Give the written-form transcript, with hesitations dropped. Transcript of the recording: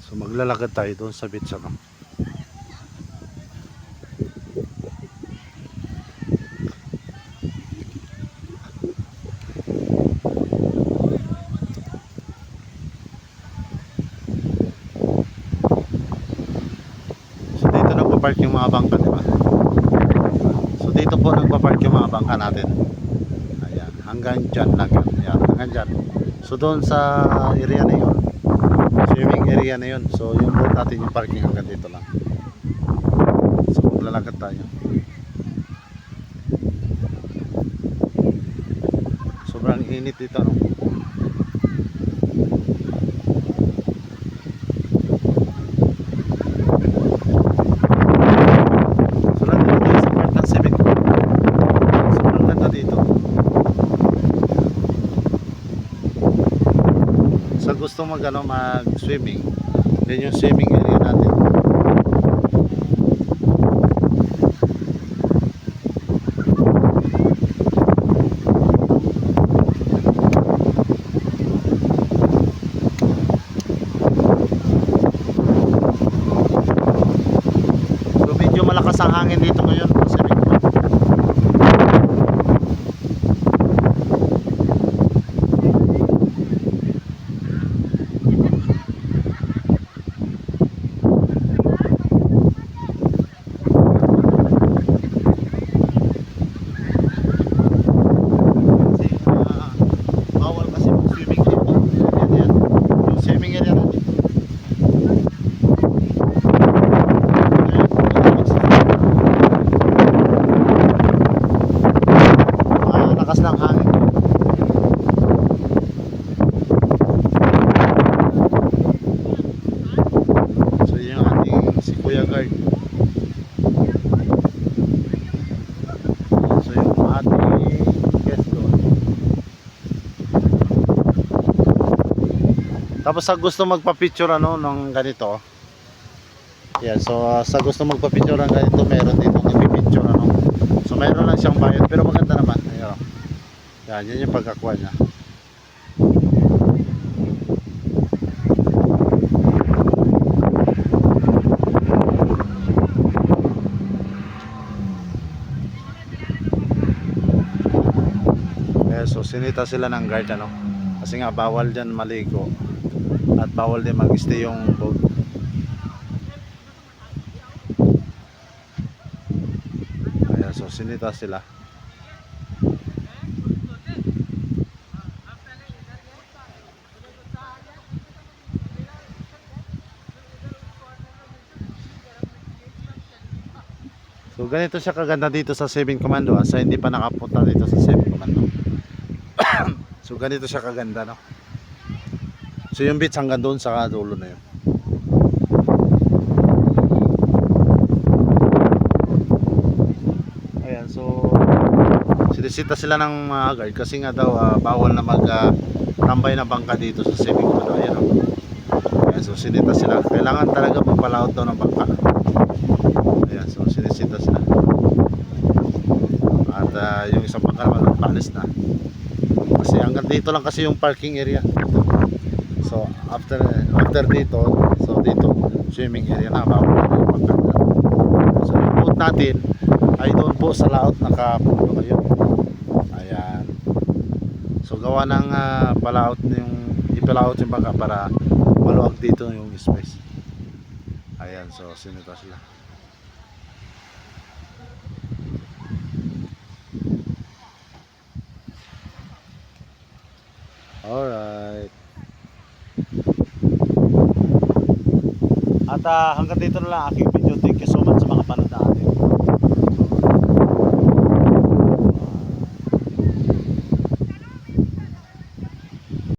So maglalakad tayo doon sa beach ano. So dito nagpa-park yung mga bangka, di ba? So dito po nagpa-park yung mga bangka natin. Ayan, hanggang dyan lang yan. Ayan, hanggang dyan. So doon sa area na yun, swimming area na yun. So yung boat natin yung parking hanggang dito lang. So maglalakad tayo. Sobrang init dito no. So nandito tayo sa part ng Civic. Sobrang ganda dito. Sa gusto mag swimming, yan yung swimming area natin. So medyo malakas ang hangin dito ngayon sa Civic. Bawal kasi mag-swimming dito. Yan. Yung swimming area natin. Lakas ng hangin. So yung ating si Kuya Guard. So yung ating guest doon. Tapos sa gusto magpa-picture ano ng ganito. Yan, so sa gusto magpa-picture ng ganito, meron dito nagpi-picture ano. So meron lang siyang bayad pero maganda naman. Ayun. Yan yung pagkakuha niya. So sinita sila ng guard ano. Kasi nga bawal diyan maligo at bawal din mag-stay yung boat. Ayan, so sinita sila. So ganito siya kaganda dito sa 7 Commando sa hindi pa nakapunta dito sa 7 Commando. So ganito siya kaganda no. So yung beach hanggang doon sa dulo na yun. Ayan, so sinisita sila ng mga guard kasi nga daw bawal na mag tambay na bangka dito sa 7 Commando. Ayan, ayan, so sinita sila. Kailangan talaga magpalaot daw ng bangka. Ayan, so sinisita sila. At yung isang bangka naman paalis na. Kasi hanggang dito lang kasi yung parking area. So after dito, so dito swimming area na, bawal na yung bangka. So yung boat natin ay doon po sa laot nakapulo kayo. Ayan. So gawa ng palaot yung ipalaot yung bangka para maluwag dito yung space. Ayan, so sinita sila. Alright. At hanggang dito na lang aking